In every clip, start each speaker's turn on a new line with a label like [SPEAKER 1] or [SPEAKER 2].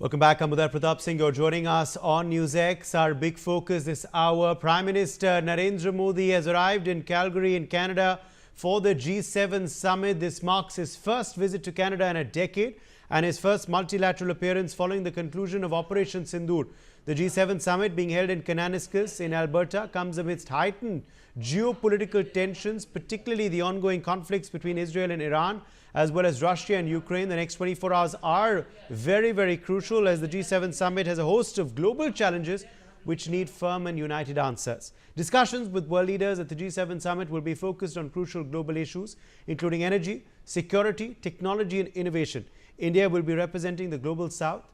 [SPEAKER 1] Welcome back. I'm Uday Pratap Singh. You're joining us on NewsX. Our big focus this hour. Prime Minister Narendra Modi has arrived in Calgary in Canada for the G7 summit. This marks his first visit to Canada in a decade and his first multilateral appearance following the conclusion of Operation Sindoor. The G7 summit, being held in Kananaskis in Alberta, comes amidst heightened geopolitical tensions, particularly the ongoing conflicts between Israel and Iran, as well as Russia and Ukraine. The next 24 hours are very, very crucial as the G7 summit has a host of global challenges which need firm and united answers. Discussions with world leaders at the G7 summit will be focused on crucial global issues, including energy, security, technology and innovation. India will be representing the global south.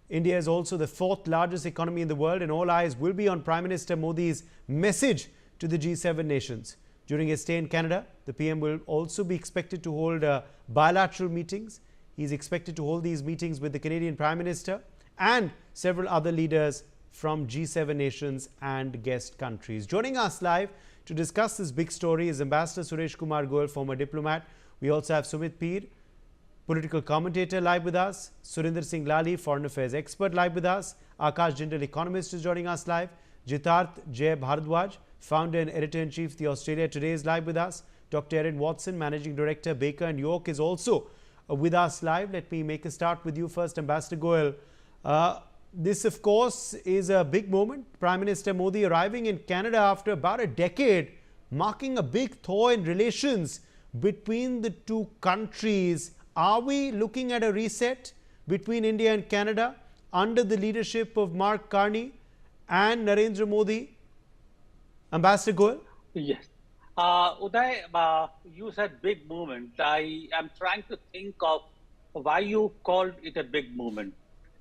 [SPEAKER 1] India is also the fourth largest economy in the world, and all eyes will be on Prime Minister Modi's message to the G7 nations. During his stay in Canada, the PM will also be expected to hold bilateral meetings. He's expected to hold these meetings with the Canadian Prime Minister and several other leaders from G7 nations and guest countries. Joining us live to discuss this big story is Ambassador Suresh Kumar Goel, former diplomat. We also have Sumit Peer, political commentator, live with us. Surinder Singh Lali, foreign affairs expert, live with us. Akash Jindal, economist, is joining us live. Jitarth Jay Bharadwaj, founder and editor-in-chief of the Australia Today, is live with us. Dr. Erin Watson, managing director, Baker and York, is also with us live. Let me make a start with you first, Ambassador Goel. This, of course, is a big moment. Prime Minister Modi arriving in Canada after about a decade, marking a big thaw in relations between the two countries. Are we looking at a reset between India and Canada under the leadership of Mark Carney and Narendra Modi? Ambassador Goel?
[SPEAKER 2] Yes. Uday, you said big movement. I am trying to think of why you called it a big movement.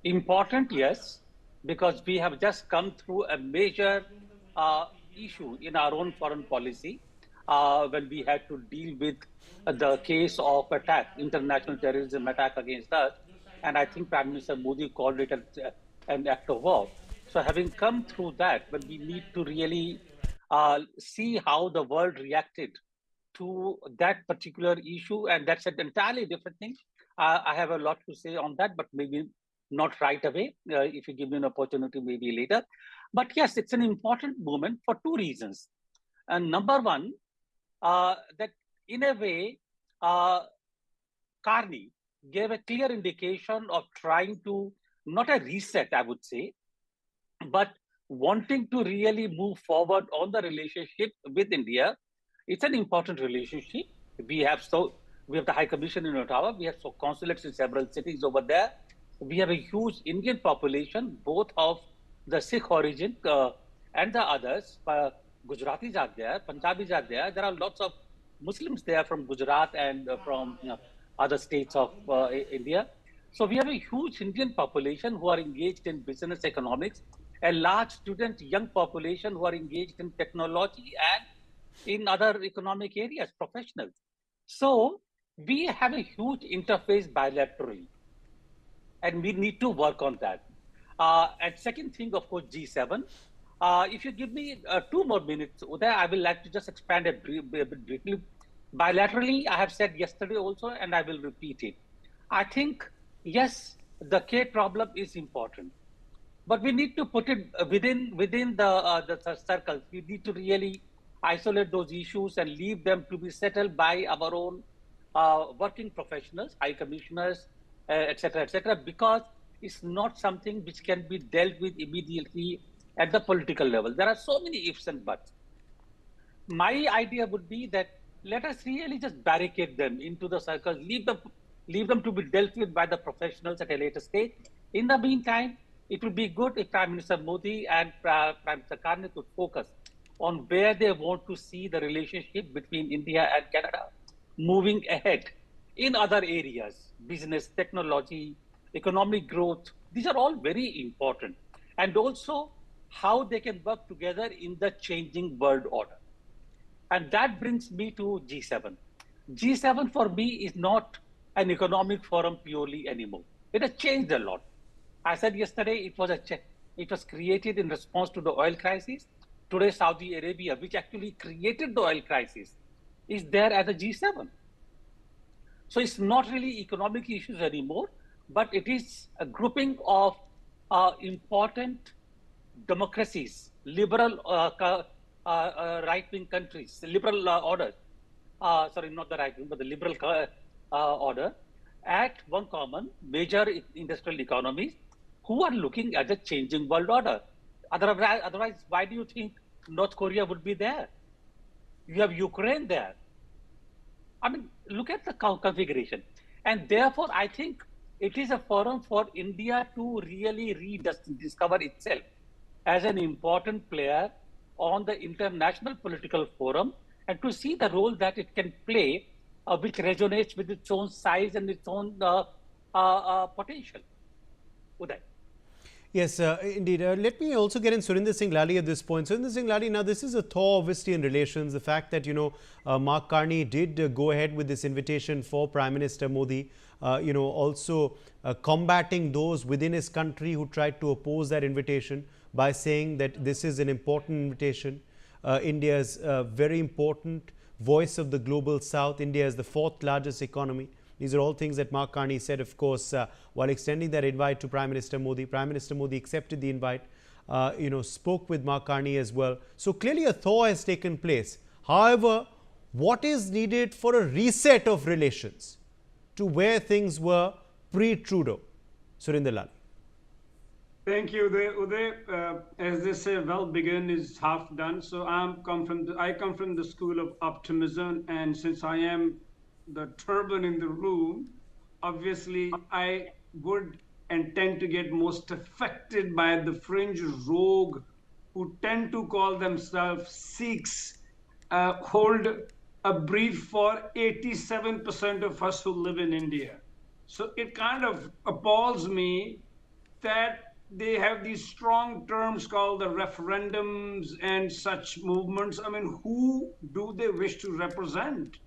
[SPEAKER 2] Important, yes, because we have just come through a major issue in our own foreign policy when we had to deal with the case of attack, international terrorism attack against us. And I think Prime Minister Modi called it an act of war. So having come through that, but we need to really see how the world reacted to that particular issue. And that's an entirely different thing. I have a lot to say on that, but maybe not right away. If you give me an opportunity, maybe later. But yes, it's an important moment for two reasons. And number one, that in a way, Carney gave a clear indication of trying to, not a reset, I would say, but wanting to really move forward on the relationship with India. It's an important relationship. We have the High Commission in Ottawa. We have consulates in several cities over there. We have a huge Indian population, both of the Sikh origin and the others. Gujaratis are there, Punjabis are there. There are lots of Muslims there from Gujarat and from other states of India. So we have a huge Indian population who are engaged in business economics, a large student young population who are engaged in technology and in other economic areas, professionals. So we have a huge interface bilaterally, and we need to work on that. And second thing, of course, G7. If you give me 2 more minutes, Uday, I will like to just expand a bit briefly. Bilaterally, I have said yesterday also, and I will repeat it. I think, yes, the K problem is important, but we need to put it within the circles. We need to really isolate those issues and leave them to be settled by our own working professionals, high commissioners, etc., because it's not something which can be dealt with immediately at the political level. There are so many ifs and buts. My idea would be that let us really just barricade them into the circles, leave them to be dealt with by the professionals at a later stage. In the meantime, it would be good if Prime Minister Modi and Prime Minister Carney could focus on where they want to see the relationship between India and Canada moving ahead in other areas, business, technology, economic growth. These are all very important. And also how they can work together in the changing world order. And that brings me to G7. G7 for me is not an economic forum purely anymore. It has changed a lot. I said yesterday it was created in response to the oil crisis. Today, Saudi Arabia, which actually created the oil crisis, is there as a G7. So it's not really economic issues anymore. but it is a grouping of important democracies, liberal right-wing countries, liberal orders. Sorry, not the right-wing, but the liberal order, at one common major industrial economies who are looking at the changing world order. Otherwise, why do you think North Korea would be there? You have Ukraine there. I mean, look at the configuration. And therefore, I think it is a forum for India to really rediscover itself as an important player on the international political forum and to see the role that it can play, which resonates with its own size and its own potential. Uday.
[SPEAKER 1] Yes, indeed. Let me also get in Surinder Singh Lali at this point. Surinder Singh Lali, now this is a thaw obviously in relations. The fact that, Mark Carney did go ahead with this invitation for Prime Minister Modi, also combating those within his country who tried to oppose that invitation by saying that this is an important invitation. India is a very important voice of the global south. India is the fourth largest economy. These are all things that Mark Carney said, of course, while extending that invite to Prime Minister Modi. Prime Minister Modi accepted the invite, spoke with Mark Carney as well. So clearly a thaw has taken place. However, what is needed for a reset of relations to where things were pre-Trudeau? Surinder Lal.
[SPEAKER 3] Thank you, Uday. As they say, well begun is half done. So I come from the school of optimism, and since I am the turban in the room, obviously I would and tend to get most affected by the fringe rogue who tend to call themselves Sikhs, hold a brief for 87% of us who live in India. So it kind of appalls me that they have these strong terms called the referendums and such movements. I mean, who do they wish to represent?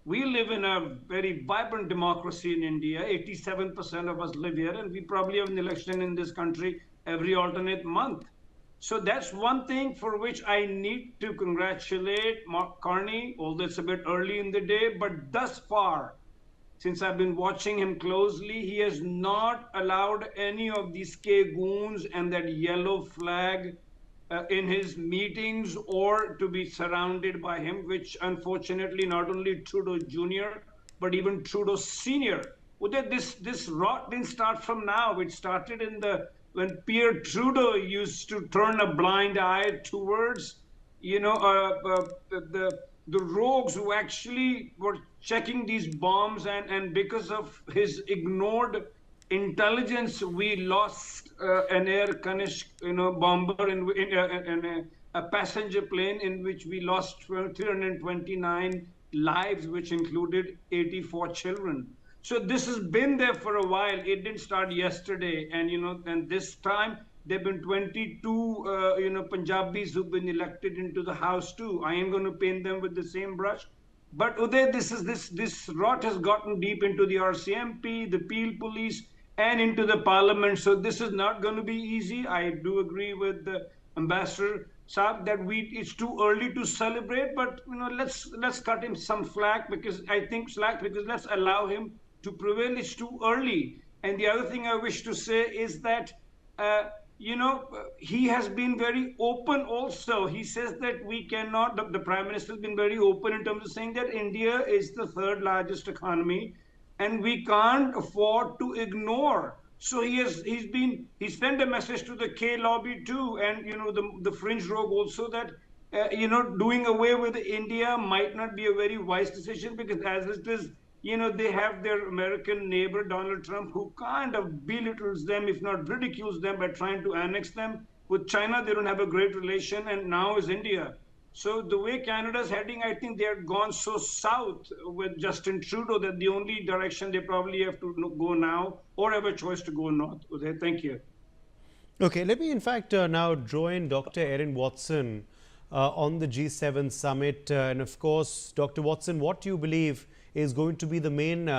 [SPEAKER 3] We live in a very vibrant democracy in India. 87% of us live here, and we probably have an election in this country every alternate month. So that's one thing for which I need to congratulate Mark Carney, although it's a bit early in the day, but thus far, since I've been watching him closely, he has not allowed any of these K-goons and that yellow flag in his meetings or to be surrounded by him, which unfortunately not only Trudeau Jr., but even Trudeau Sr. This rot didn't start from now. It started when Pierre Trudeau used to turn a blind eye towards, the rogues who actually were checking these bombs, and because of his ignored intelligence, we lost an air Kanish, bomber in a passenger plane in which we lost 329 lives, which included 84 children. So this has been there for a while. It didn't start yesterday, and this time there've been 22, Punjabis who've been elected into the House too. I am going to paint them with the same brush. But Uday, this rot has gotten deep into the RCMP, the Peel Police, and into the Parliament. So this is not going to be easy. I do agree with the Ambassador Saab that it's too early to celebrate. But let's cut him some slack because let's allow him to prevail. It's too early. And the other thing I wish to say is that he has been very open also. He says that we cannot, the Prime Minister has been very open in terms of saying that India is the third largest economy and we can't afford to ignore. So he sent a message to the K lobby too, and the fringe rogue also that doing away with India might not be a very wise decision, because as it is, they have their American neighbor, Donald Trump, who kind of belittles them, if not ridicules them, by trying to annex them. With China, they don't have a great relation, and now is India. So the way Canada's heading, I think they have gone so south with Justin Trudeau that the only direction they probably have to go now, or have a choice to go north. Uday, thank you.
[SPEAKER 1] Okay, let me in fact now join Dr. Erin Watson on the G7 summit. And of course, Dr. Watson, what do you believe is going to be the main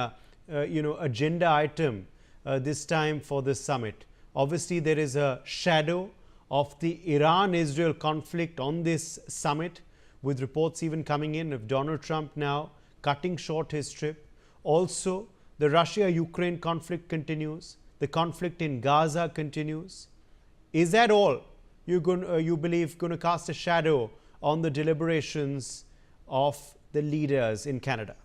[SPEAKER 1] agenda item this time for this summit? Obviously, there is a shadow of the Iran-Israel conflict on this summit, with reports even coming in of Donald Trump now cutting short his trip. Also, The Russia-Ukraine conflict continues. The conflict in Gaza continues. Is that all you believe going to cast a shadow on the deliberations of the leaders in Canada?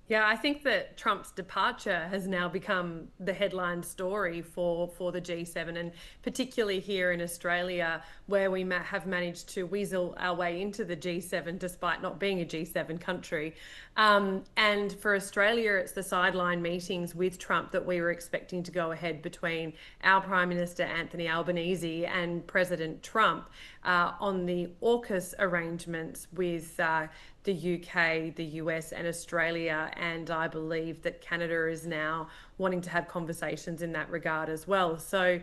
[SPEAKER 4] Yeah, I think that Trump's departure has now become the headline story for the G7, and particularly here in Australia, where we have managed to weasel our way into the G7 despite not being a G7 country. And for Australia, it's the sideline meetings with Trump that we were expecting to go ahead between our Prime Minister Anthony Albanese and President Trump on the AUKUS arrangements with the UK, the US and Australia, and I believe that Canada is now wanting to have conversations in that regard as well. So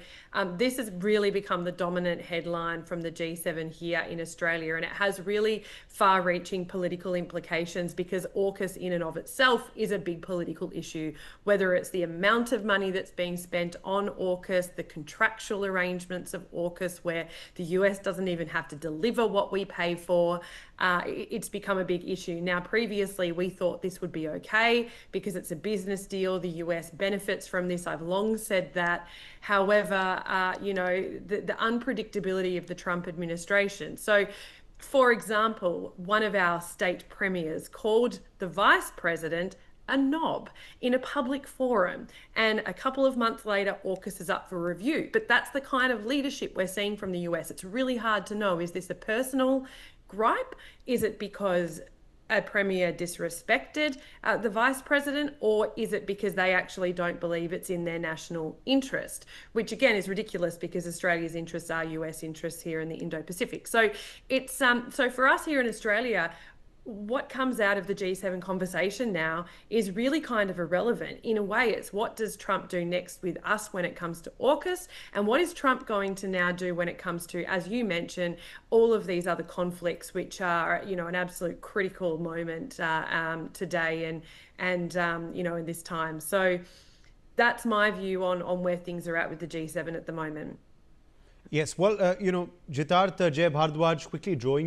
[SPEAKER 4] this has really become the dominant headline from the G7 here in Australia, and it has really far-reaching political implications because AUKUS in and of itself is a big political issue, whether it's the amount of money that's being spent on AUKUS, the contractual arrangements of AUKUS where the US doesn't even have to deliver what we pay for. It's become a big issue. Now, previously, we thought this would be okay because it's a business deal. The US benefits from this. I've long said that. However, the unpredictability of the Trump administration. So, for example, one of our state premiers called the vice president a knob in a public forum, and a couple of months later AUKUS is up for review. But that's the kind of leadership we're seeing from the US. It's really hard to know, is this a personal gripe? Is it because a premier disrespected the vice president, or is it because they actually don't believe it's in their national interest, which again is ridiculous because Australia's interests are US interests here in the Indo-Pacific. So it's so for us here in Australia, what comes out of the G7 conversation now is really kind of irrelevant. In a way, it's what does Trump do next with us when it comes to AUKUS, and what is Trump going to now do when it comes to, as you mentioned, all of these other conflicts, which are, an absolute critical moment today and in this time. So that's my view on where things are at with the G7 at the moment.
[SPEAKER 1] Yes, well, Jitarth Jay Bhardwaj quickly drawing